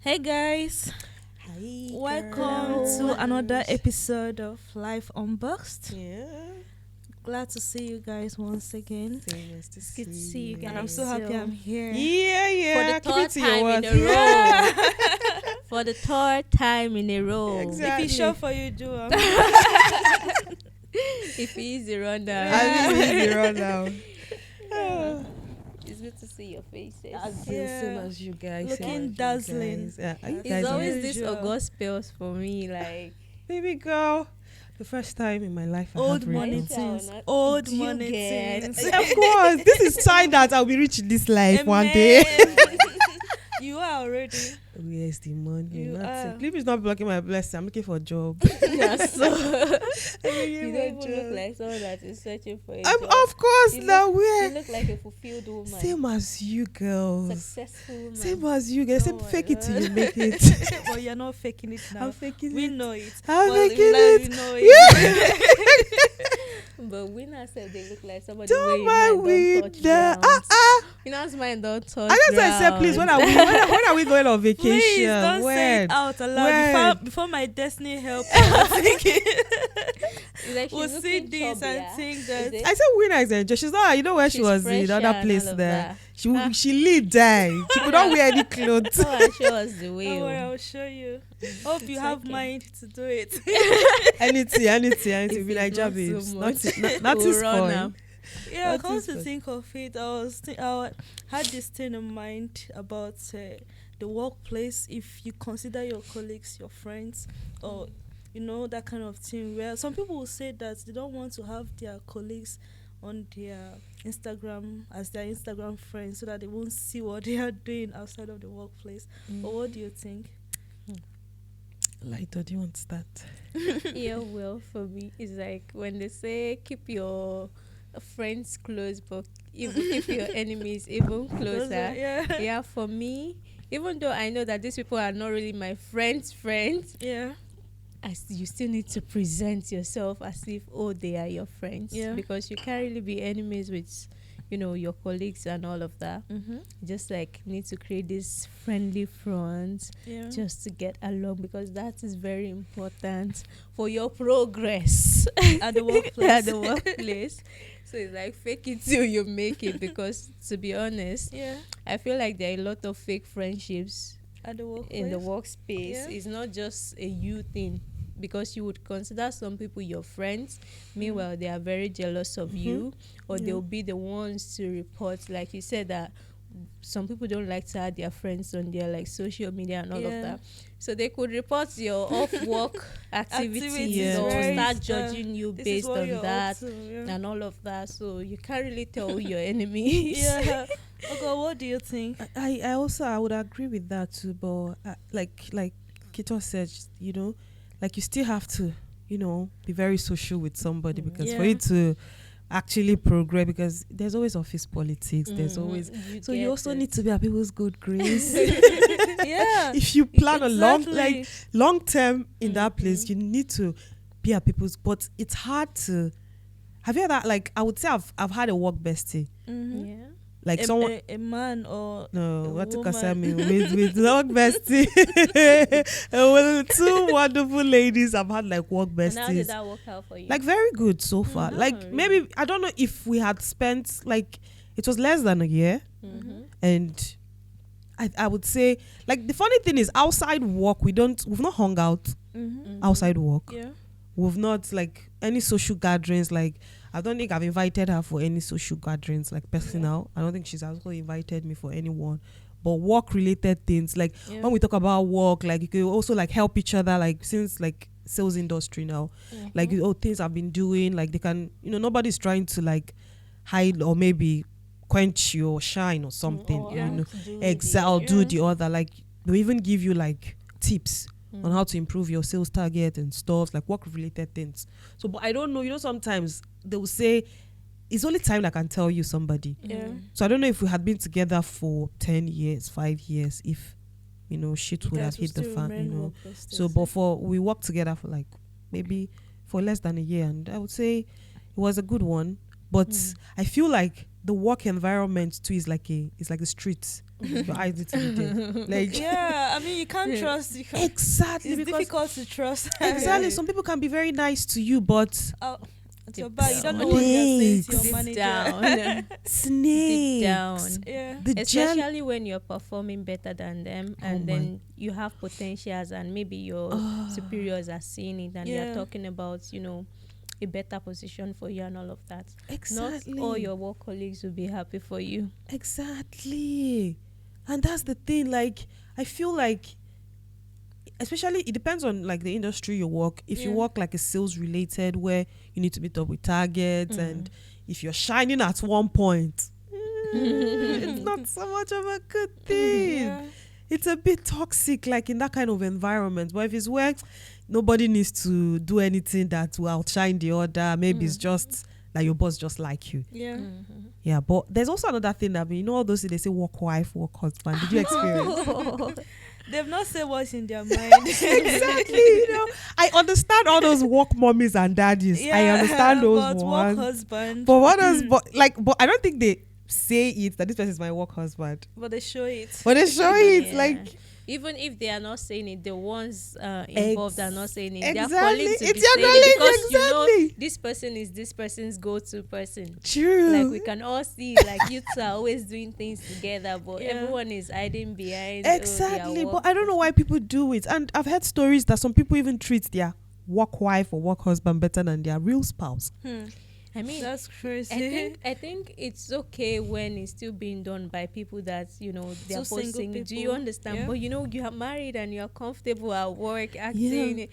Hey guys, Hi, welcome to another episode of Life Unboxed. Yeah. Glad to see you guys once again. Same as to It's good to see you guys. And I'm so happy I'm here. Yeah. For the third time in a row. For the third time in a row. Exactly. If it's sure for you, do. If easy rundown. I mean, easy run now. It's good to see your faces. Same as you guys. Looking same as you dazzling. guys. Yeah. Are you It's guys always okay? this usual. August spells for me, like Baby girl. The first time in my life I Old have money written. things. Not- Old Do you money get- things. Of course. This is sign that I'll be rich in this life one day. Amen. You are already. Where's the money? You Nothing. are. Please not blocking my blessing. I'm looking for a job. yeah, so you don't even job. look like someone that is searching for a I'm job. of course You now. You Where? look like a fulfilled woman. Same as you girls. Successful woman. Same as you guys. Same Oh my fake it till you God. make it. But you're not faking it now. I'm faking We it. know it. I'm Well, faking you it. know it. But winners say they look like somebody Don't wey mind mind we don touch there. ground. Winners mind don't touch I just ground. said, please, when are we going on vacation? Please don't say When? it out When? aloud before my destiny helper. I'm thinking It's like we'll she's see looking this chubby, and think that. Is it? I said winner is enjoy. She's not. You know where she She's was in the fresher other and place all of there. that. She lead die. She could not wear any clothes. Come and show us the way. Don't worry, oh. I'll show you. Hope you It's have okay. mind to do it. anything. If Be like it's not so babes. much, Not we'll is run fun. am. Yeah, What come is to that? think of it, I had this thing in mind about the workplace. If you consider your colleagues your friends, or that kind of thing, where some people will say that they don't want to have their colleagues on their Instagram as their Instagram friends, so that they won't see what they are doing outside of the workplace. But what do you think? Lighter, do you want to start? Yeah, well, for me, it's like when they say keep your friends close, but even keep your enemies even closer. Yeah. Yeah, for me, even though I know that these people are not really my friends, Yeah. you still need to present yourself as if they are your friends. Yeah. Because you can't really be enemies with your colleagues and all of that. Mm-hmm. Just like need to create this friendly front Yeah. just to get along, because that is very important for your progress At the workplace. at the workplace. So it's like fake it till you make it, because to be honest, Yeah. I feel like there are a lot of fake friendships At the workplace. in the workspace. Yeah. It's not just a you thing, because you would consider some people your friends, meanwhile they are very jealous of you, or Yeah. they'll be the ones to report, like you said, that some people don't like to add their friends on their like social media and all Yeah. of that, so they could report your off work activities Yeah. or right. start judging you This is based what on you're up that to, yeah. and all of that, so you can't really tell who your enemies. Yeah. Okay, what do you think? I would agree with that too, but like Kito said, like you still have to, be very social with somebody, because for Yeah. you to actually progress, because there's always office politics, there's always, so you get also it. need to be at people's good grace. Yeah. If you plan a Exactly. long term in that place, you need to be at people's, but it's hard to. Have you had that? Like, I would say I've had a work bestie, Mhm. Yeah. like a, someone. a man or No, a what took woman. me with work bestie. Well, two wonderful ladies. I've had like work And how did besties. that work out for you? Like very good so far. Oh, Like really? maybe I don't know if we had spent like it was less than a year, and I would say like the funny thing is outside work we've not hung out outside work. Yeah. We've not like any social gatherings. Like I don't think I've invited her for any social gatherings like personal. I don't think she's also invited me for anyone. But work related things, like Yeah. when we talk about work, like you can also like help each other, like since like sales industry now, like things I've been doing, like they can, nobody's trying to like hide or maybe quench your shine or something, Or Yeah. how you know. to do Exactly, or the- do Yeah. the other. Like they even give you like tips on how to improve your sales target and stuff, like work related things. So, but I don't know, sometimes they will say it's only time that can tell you somebody. Yeah. So I don't know if we had been together for 10 years, 5 years, if shit would have Guys will hit the still fan, remain work besties. So, but we worked together for like maybe for less than a year, and I would say it was a good one. But I feel like the work environment too is like a street. Your eyes need to be there. Like Yeah, I mean, you can't trust. You can't, exactly, it's because difficult to trust. exactly some people can be very nice to you, but Oh, it's your Deep bad. You don't know down. what they're saying to Snakes. your Deep manager. down. snakes. down. Yeah. The gen- Especially when you're performing better than them, Oh and my. then you have potentials, and maybe your superiors are seeing it, and Yeah. they're talking about, a better position for you and all of that. exactly. Not all your work colleagues will be happy for you. Exactly. And that's the thing. Like, I feel like, especially, it depends on like the industry you work. If you Yeah. work like a sales related where you need to meet up with targets, and if you're shining at one point, it's not so much of a good thing. Yeah. It's a bit toxic, like in that kind of environment. But if it's where nobody needs to do anything that will outshine the other, maybe it's just like your boss just like you. Yeah. Yeah, but there's also another thing that, all those things they say work wife, work husband. Did you experience? They've not said what's in their mind. Exactly. I understand all those work mommies and daddies. I understand those but work ones. husband. But what else? But I don't think they say it that this person is my work husband. But they show it. But they show it Yeah. like Even if they are not saying it, the ones involved are not saying it. Exactly. Their colleagues will It's be your saying it because colleagues, exactly. this person is this person's go-to person. true. Like we can all see, like you two are always doing things together, but Yeah. everyone is hiding behind. Exactly. But I don't know why people do it. And I've heard stories that some people even treat their work wife or work husband better than their real spouse. I mean, That's crazy. I think it's okay when it's still being done by people that they are both single single. Do you people. understand? Yeah. But you are married and you're comfortable at work acting.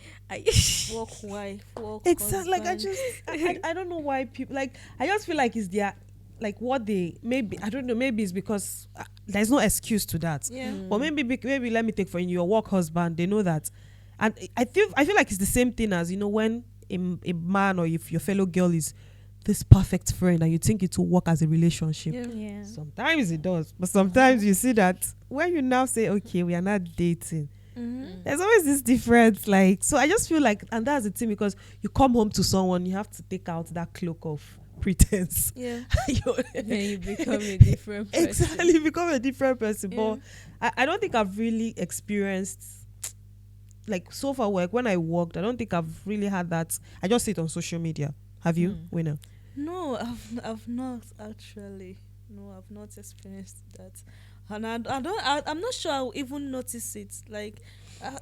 Work wife, work Exactly. Like husband. I don't know why people, like, I just feel like it's their, like, what they, maybe I don't know, maybe it's because there's no excuse to that. Yeah. But maybe let me take for your work husband, they know that. And I feel like it's the same thing as when a man or if your fellow girl is this perfect friend and you think it will work as a relationship. Yeah. Yeah. Sometimes it does, but sometimes you see that when you now say, okay, we are not dating, there's always this difference. Like, so I just feel like, and that's the thing, because you come home to someone, you have to take out that cloak of pretense. Yeah. Then you become a different person. Exactly, you become a different person. Yeah. But I don't think I've really experienced, like, so far work, when I worked, I don't think I've really had that. I just see it on social media. Have you, Winner? No, I've not actually. No, I've not experienced that, and I'm not sure I'll even notice it. Like,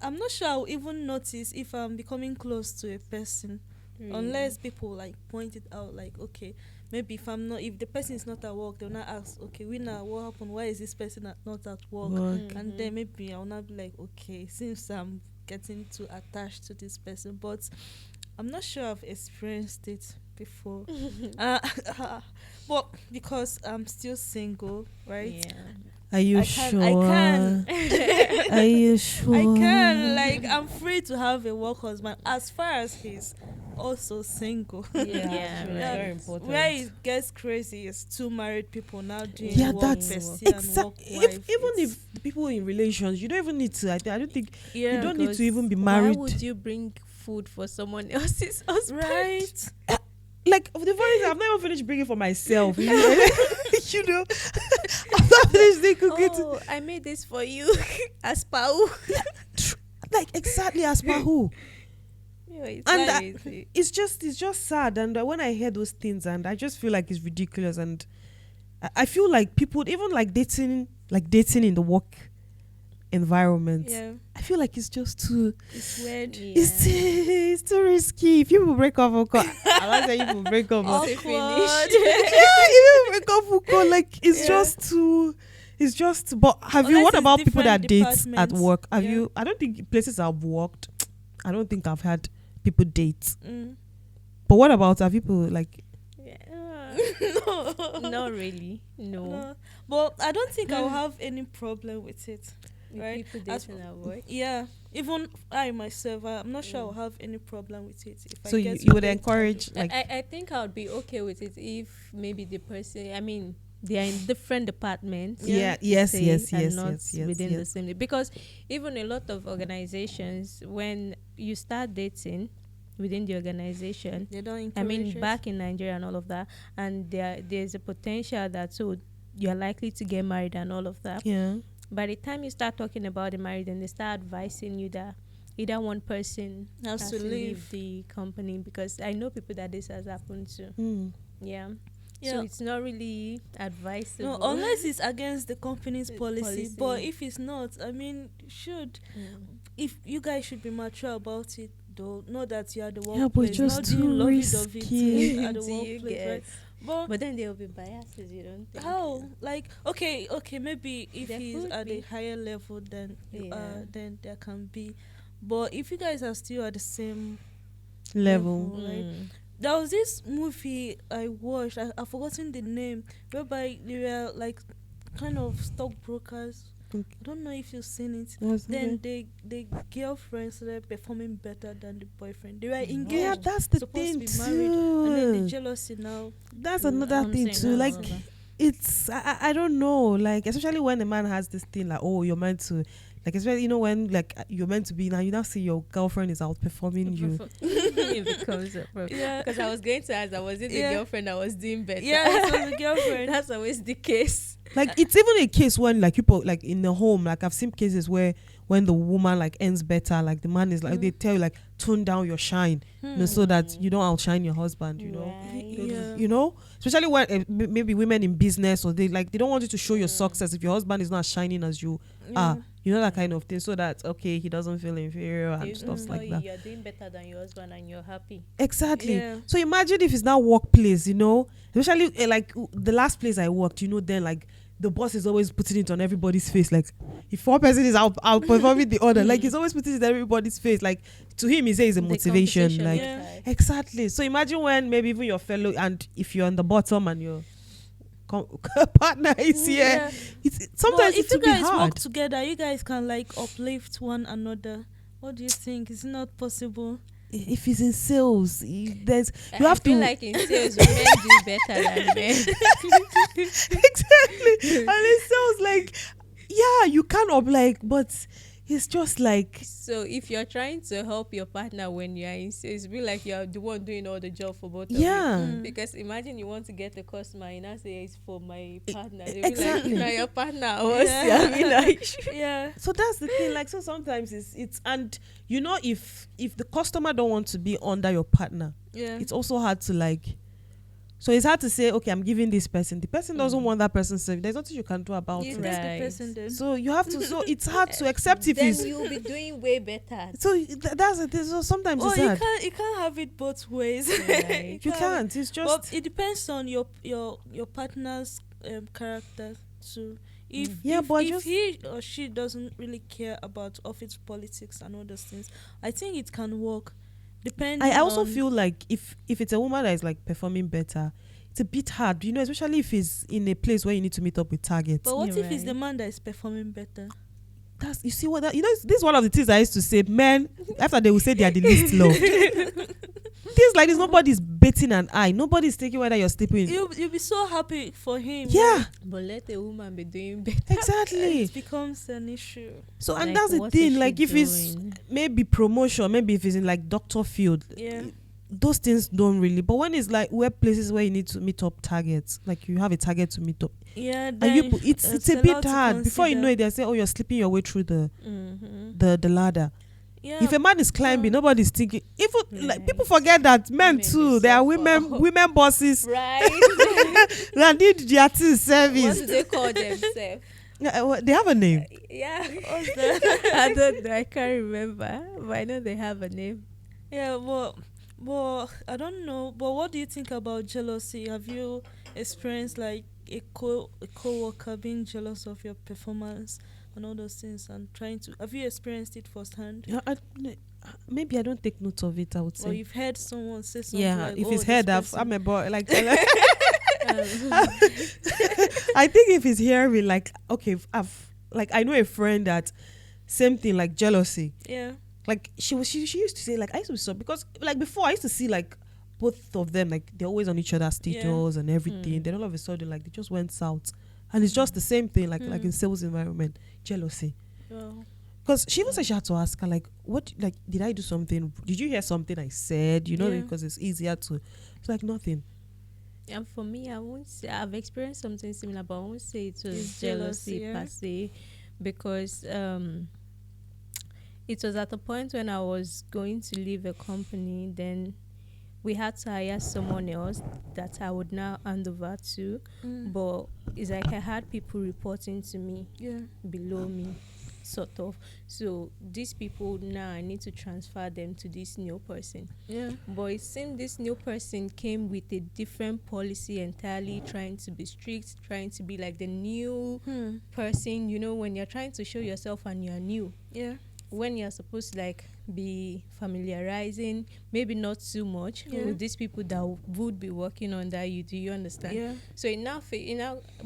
I'm not sure I'll even notice if I'm becoming close to a person, unless people like point it out. Like, okay, maybe if the person is not at work, they'll not ask, okay, Winner, what happened? Why is this person not at work? And then maybe I'll not be like, okay, since I'm getting too attached to this person, but I'm not sure I've experienced it before. But because I'm still single, right? Yeah. Are you I sure? can. Are you sure? I can. Like, I'm free to have a work husband as far as he's also single. Yeah, Yeah, very right. important. Where it gets crazy is two married people now doing Yeah, work that's bestie and work wife. even It's- if the people in relations, you don't even need to. I don't think yeah, you don't need to Because even be Why married. would you bring food for someone else's husband? right? Like, the funny thing, I've not even finished bringing for myself. You know, you know, I've not finished the cooking. Oh, I made this for you. As Pau. Like, exactly as per who. It's And crazy. it's just sad. And when I hear those things, and I just feel like it's ridiculous. And I feel like people, even like dating in the work environment, Yeah, I feel like it's just too. it's weird. It's too risky. If you break up, I like that you break up. It's Awkward. finished. Yeah, if you break up, like, it's Yeah. just too. It's just. But have you? Unless What it's about people that different date at departments. work? Have Yeah. you? I don't think places I've worked. I don't think I've had people date. But what about have people like? No. Not really. No. No. But I don't think I'll have any problem with it. With Right. people As- dating at work. Yeah, even I myself, I'm not sure I'll have any problem with it. If So I you, get you would to date encourage like I think I would be okay with it if maybe the person, I mean, they are in different departments. Yeah, yes, say, yes, and yes, not yes, within the yes. same. Because even a lot of organizations, when you start dating, within the organization. They don't I encourage mean, it. back in Nigeria and all of that, and there's a potential that so you're likely to get married and all of that. Yeah. By the time you start talking about the marriage, then they start advising you that either one person Has to leave leave. the company, because I know people that this has happened to. Mm. Yeah. Yeah. So it's not really advisable. No, unless it's against the company's policy. Policy. But if it's not, I mean, should if you guys should be mature about it, though. Not that you are the workplace. Yeah, but it's just not too doing lovey-dovey risky. things at the Do you workplace, get? right? But Then there will be biases, you don't think? how? Like, okay, maybe if There he's could at a be. higher level than you Yeah. are, then there can be. But if you guys are still at the same Level. right? Mm. There was this movie I watched. I've forgotten the name, whereby they were like kind of stockbrokers. Okay. I don't know if you've seen it. What's Then that? the girlfriend started performing better than the boyfriend. They were engaged. Yeah, that's the supposed thing to be married, and then the too. jealousy now. That's Mm, another I'm thing saying too. that Like also. it's I don't know. Like especially when a man has this thing like, oh, you're meant to, like especially when like you're meant to be now. You now see your girlfriend is outperforming you. It becomes a problem. Yeah. Because I was going to ask, was it the Yeah. girlfriend that was doing better? Yeah, it was the girlfriend. That's always the case. Like it's even a case when like people like in the home, like I've seen cases where when the woman like ends better, like the man is like they tell you like tone down your shine, you know, so that you don't outshine your husband, you know. Right. Yeah. You know, especially when maybe women in business, or they don't want you to show your success if your husband is not shining as you are, you know, that kind of thing, so that okay, he doesn't feel inferior and You stuff tell like you that. you're doing better than your husband and you're happy. Exactly. Yeah. So imagine if it's now workplace, you know, especially like the last place I worked, you know, then like the boss is always putting it on everybody's face. Like if one person is outperforming the other, like he's always putting it on everybody's face. Like to him, he says it's a The motivation. competition Like Yeah. type. exactly. So imagine when maybe even your fellow, and if you're on the bottom and your partner is here, Yeah. sometimes But if it you will be guys hard. work together, you guys can like uplift one another. What do you think? Is it not possible? If he's in sales, there's you I have feel to like in sales, women do better than men. exactly. And it sounds like, yeah, you kind of like, but it's just like, So if you're trying to help your partner when you're in sales, be like you're the one doing all the job for both of yeah. you. Because imagine you want to get a customer and I say it's for my partner. They'll exactly. be like, no, your partner was Yeah. I mean, like, Yeah. So that's the thing. Like, so sometimes it's and you know, if the customer don't want to be under your partner, Yeah. it's also hard to like. So it's hard to say, okay, I'm giving this person. The person doesn't want that person's service. There's nothing you can do about You it. take Right. the person then. So you have to. So it's hard to accept if then it's. you'll be doing way better. So that's the thing. So sometimes Oh, it's you hard. can't have it both ways. Right. You can't. It's just. But it depends on your partner's character too. If Yeah, but if just- he or she doesn't really care about office politics and all those things, I think it can work. Depending. I also on, feel like if it's a woman that is like performing better, it's a bit hard, you know, especially if it's in a place where you need to meet up with targets. But what You're if it's the right. man that is performing better? That's, you see what that, you know, this is one of the things I used to say. Men, after they will say they are the least loved. Things like this, nobody's betting an eye. Nobody's taking whether you're sleeping. You'll be so happy for him. Yeah, But let a woman be doing better. exactly. It becomes an issue. So and Like, that's the what is thing. she Like if it's doing? maybe promotion, maybe if it's in like doctor field, Yeah. those things don't really. But when it's like where places where you need to meet up targets, like you have a target to meet up, Yeah. and Then you it's a lot bit to hard. Before you consider. know it, they say, oh, you're slipping your way through the Mm-hmm. ladder. Yeah. If a man is climbing, Yeah. nobody's thinking. Even like Right. people forget that men Women too. dey There are suffer. women bosses Right. that need their thing What service. do they call themselves? They have a name. Yeah. What's that? I don't know. I can't remember. But I know they have a name. Yeah, but I don't know. But what do you think about jealousy? Have you experienced like a co-worker being jealous of your performance and all those things, and trying to? Have you experienced it firsthand? Yeah, maybe I don't take note of it. I would Or say. you've heard someone say something Yeah, like, if oh, it's this heard, person- I'm a boy. Like, Um, I think if it's hearing, like, okay, I know a friend that same thing, like jealousy. Yeah. Like she used to say, like, I used to be so, because like before I used to see like both of them, like they're always on each other's status and everything. Then all of a sudden, like they just went south, and it's just the same thing, like in sales environment, jealousy. Well, because she even said she had to ask her, like, what, like, did I do something? Did you hear something I said? You know, Yeah. because it's easier to. It's like nothing. And for me, I won't say I've experienced something similar, but I won't say it was It's jealousy jealousy, yeah. per se, because it was at the point when I was going to leave a company. Then we had to hire someone else that I would now hand over to, but it's like I had people reporting to me Yeah. below me, sort of. So these people now I need to transfer them to this new person. Yeah. But it seemed this new person came with a different policy entirely, trying to be strict, trying to be like the new person. You know, when you're trying to show yourself and you're new, Yeah. when you're supposed to like be familiarizing, maybe not too much with these people that would be working under you. Do you understand? Yeah. So it now,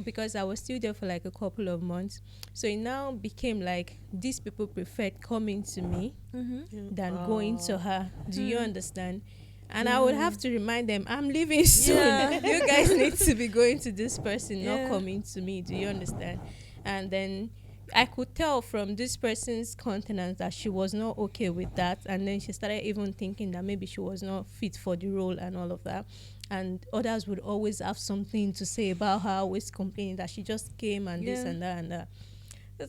because I was still there for like a couple of months, so it now became like these people preferred coming to me than going to her. Do you understand? And I would have to remind them, I'm leaving soon. Yeah. You guys need to be going to this person, Yeah. not coming to me. Do you understand? And then I could tell from this person's countenance that she was not okay with that. And then she started even thinking that maybe she was not fit for the role and all of that. And others would always have something to say about her, always complaining that she just came and this Yeah. and that and that.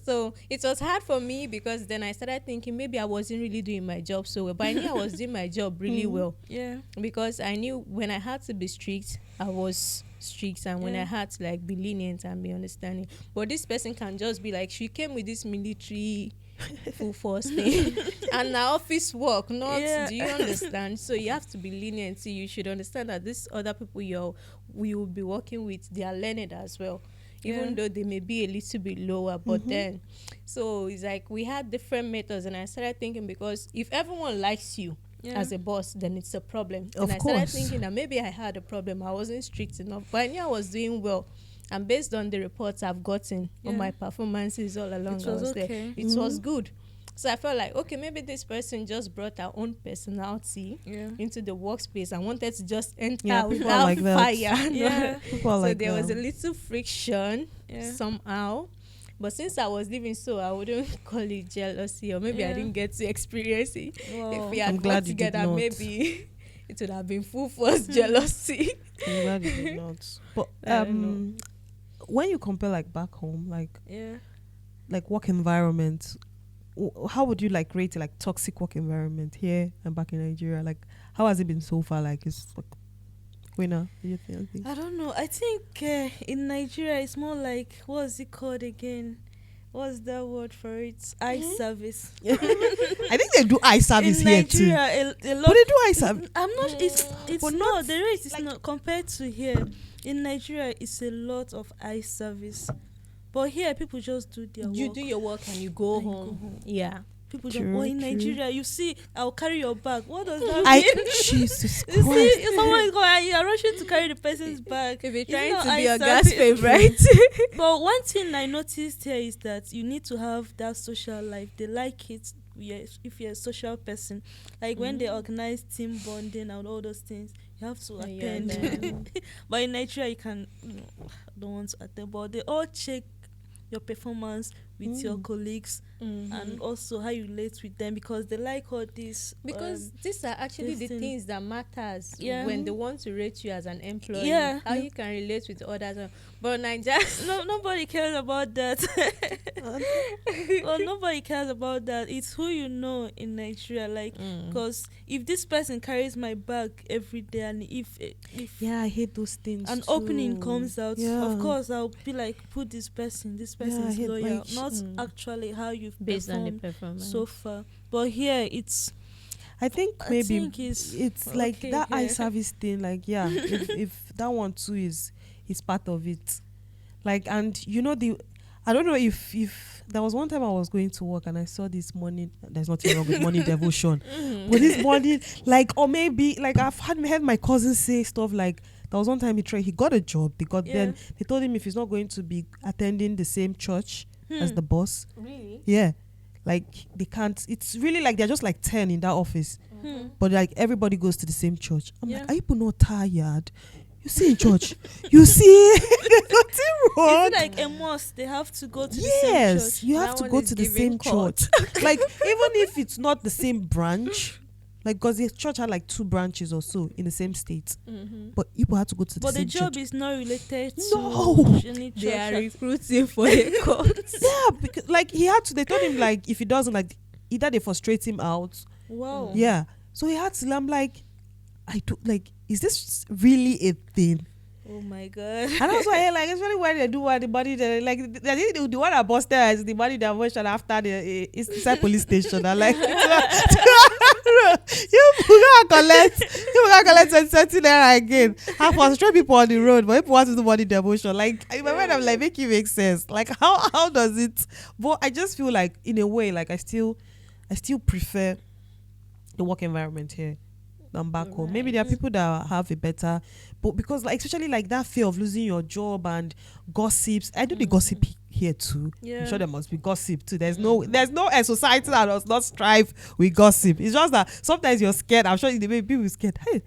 So it was hard for me, because then I started thinking maybe I wasn't really doing my job so well. But I knew I was doing my job really well, Yeah. because I knew when I had to be strict, I was strict, and when Yeah. I had to like be lenient and be understanding. But this person can just be like, she came with this military full force thing and our office work, not. Yeah. Do you understand? So you have to be lenient. So you should understand that these other people we will be working with, they are learned as well, even Yeah. though they may be a little bit lower. But then, so it's like we had different methods, and I started thinking, because if everyone likes you as a boss, then it's a problem. Of And I started course. thinking that maybe I had a problem. I wasn't strict enough, but I knew I was doing well. And based on the reports I've gotten on my performances all along, It I was was there. okay. It was good. So I felt like, okay, maybe this person just brought her own personality Yeah. into the workspace and wanted to just enter Yeah, people are without like that. fire. Yeah. People are So like there was a that. little friction Yeah. somehow. But since I was living, so I wouldn't call it jealousy, or maybe I Yeah. didn't get to experience it. Wow. If we I'm had glad worked you did together, not. maybe it would have been full force jealousy. I'm glad you did not. But I don't when you compare like back home, Yeah. like work environment, how would you like rate it, like toxic work environment here and back in Nigeria? Like, how has it been so far? Like, it's like winner. Do you think? I don't know. I think in Nigeria it's more like, what's it called again? What's that word for it? Eye service. I think they do eye service in here too. Nigeria, a lot. But they do eye service. I'm not. It's But not. not The rate is like- not compared to here. In Nigeria, it's a lot of eye service, but here people just do their You work. do your work and you go And you home. go home. Yeah. People True, don't. Or in true. Nigeria, you see, I'll carry your bag. What does that I mean? Jesus You see, Christ. if someone is going and you're rushing to carry the person's bag. If you're It's trying not to be eye a gas service. favorite. But one thing I noticed here is that you need to have that social life. They like it if you're a social person. Like when they organize team bonding and all those things, you have to And you're attend. there. But in Nigeria, you can, don't want to attend. But they all check your performance with your colleagues and also how you relate with them, because they like all this. Because these are actually this the thing. things that matters Yeah. when they want to rate you as an employee. Yeah. How you can relate with others. But Nigeria, nobody cares about that. Well, nobody cares about that. It's who you know in Nigeria. Like, because if this person carries my bag every day, and if Yeah, I hate those things. an too. opening comes out, Yeah. of course I'll be like, put this person. This person I is hate, loyal, like, not actually how you've based on the performed performance. so far. But here, it's I think I maybe think it's like okay that eye here. service thing. Like, yeah, if that one too is part of it. Like, and you know I don't know if there was one time I was going to work and I saw this morning. There's nothing wrong with morning devotion, but this morning, like, or maybe like I've heard my cousin say stuff like, there was one time he got a job. Then they told him if he's not going to be attending the same church as the boss, Really? yeah, like they can't. It's really like they're just like 10 in that office, but like everybody goes to the same church. I'm Yeah. like, are people not tired? You see in church, you see there's nothing Is wrong. it like a must? They have to go to the same Yes, church. you have That to one go is to the giving same cult. church. Like even if it's not the same branch, like because the church had like 2 branches or so in the same state, but people had to go to the But the same job church. is not related No. to any church. They are recruiting for a cult. Yeah, because like he had to. They told him like if he doesn't like either they frustrate him out. Wow. Yeah, so he had to. I'm like, I do like. Is this really a thing? Oh my god. And that's why, like, especially when they do what the body, like, the one that busted is the body that was after the it's inside police station. And like, you can collect 20 naira again. I frustrate people on the road, but people want to do body demotion. Like, I remember them like make it make sense. Like, how does it? But I just feel like in a way, like I still prefer the work environment here than back home. Maybe there are people that have a better, but because like especially like that fear of losing your job and gossips. I do the gossip here too. Yeah. I'm sure there must be gossip too. There's no a society that does not strive with gossip. It's just that sometimes you're scared. I'm sure the way people scared. Hey,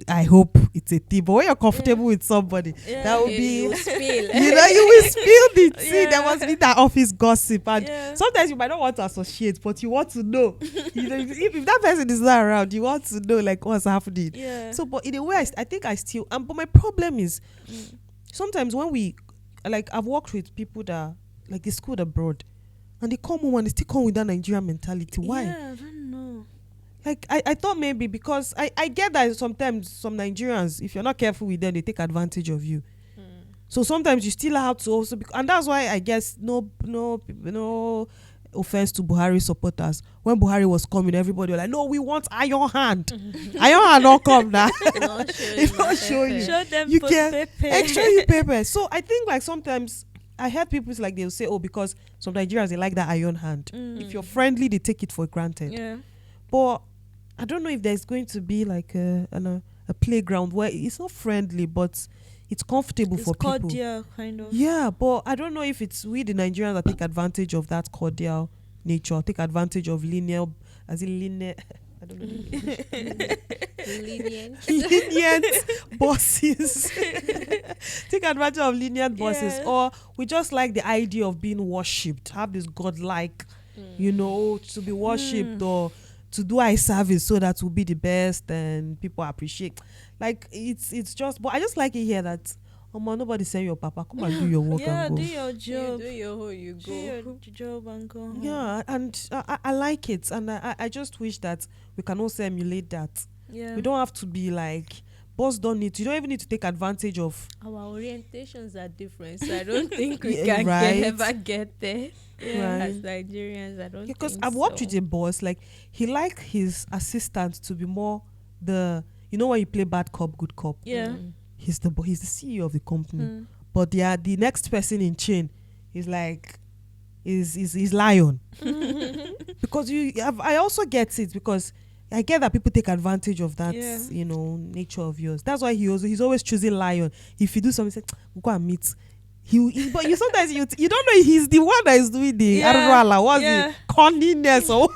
I hope it's a thing. But when you're comfortable with somebody, that would be You spill. you will spill the tea. Yeah. There must be that office gossip, and Yeah. sometimes you might not want to associate, but you want to know. You know, if that person is not around, you want to know like what's happening. Yeah. So, but in a way, I think I still. But my problem is sometimes when we like I've worked with people that like they schooled abroad, and they come home and they still come with that Nigerian mentality. Why? Yeah, I don't know. Like I thought maybe because I get that sometimes some Nigerians, if you're not careful with them, they take advantage of you. So sometimes you still have to also and that's why I guess no offense to Buhari supporters. When Buhari was coming, everybody was like, no, we want iron hand. Iron hand don't come now. It don't show you. Show them You post can paper. extra you paper. So I think like sometimes I heard people like they'll say, oh, because some Nigerians they like that iron hand. If you're friendly, they take it for granted. Yeah. But I don't know if there's going to be like a playground where it's not friendly, but it's comfortable It's for people. cordial, kind of. Yeah, but I don't know if it's we the Nigerians that take advantage of that cordial nature, take advantage of linear, as in linear. I don't know. Lenient bosses. Take advantage of lenient bosses, Yeah. or we just like the idea of being worshipped, have this godlike, to be worshipped or to do eye service so that we'll be the best and people appreciate. Like it's just, but I just like it here that nobody say your papa come and do your work Yeah, and do go. your You job. do your whole, you Do go. your job and go home. Yeah, and I like it, and I just wish that we can also emulate that. Yeah. We don't have to be like boss. You don't even need to take advantage of. Our orientations are different, so I don't think we Yeah, can right. ever get there. Yeah. As Nigerians, I don't Because think I've worked so. with a boss, like he liked his assistant to be more when you play bad cop, good cop. Yeah. He's the CEO of the company, Mm. but the next person in chain is like is lion. Because I also get it because I get that people take advantage of that, Yeah. nature of yours. That's why he's always choosing lion. If you do something, say, we'll go and meet. But you sometimes you don't know he's the one that is doing the Yeah. I don't know what's Yeah. the cunningness or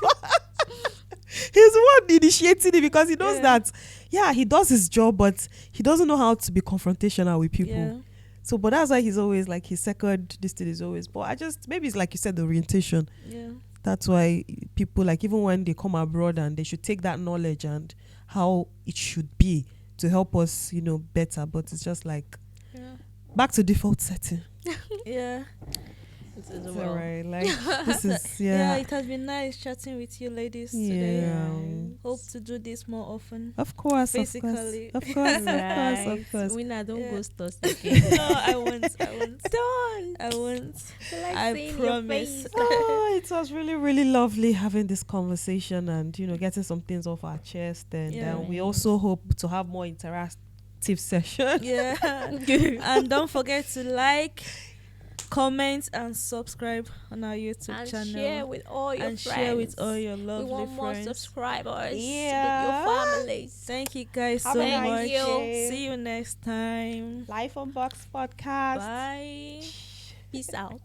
he's the one initiating it because he knows Yeah. that he does his job, but he doesn't know how to be confrontational with people. Yeah. So, but that's why he's always like his second. This thing is always. But maybe it's like you said, the orientation. Yeah. That's why people like even when they come abroad and they should take that knowledge and how it should be to help us, better. But it's just like Yeah. back to default setting. Yeah. It is It's well. alright. Like this is Yeah, it has been nice chatting with you ladies today. Yeah. Hope to do this more often. Of course, Physically. of course. Winner, don't Yeah. ghost us again. No, I won't. Don't. I won't. Like I seeing promise. Your face. Oh, it was really, really lovely having this conversation and getting some things off our chest. And Yeah. we also hope to have more interactive sessions. Yeah. And don't forget to like, comment, and subscribe on our YouTube And channel. share with all your and friends. share with all your We lovely want more friends. subscribers Yeah. with your families. Thank you guys Have so a nice much. day. See you next time. Life on Box podcast. Bye. Peace out.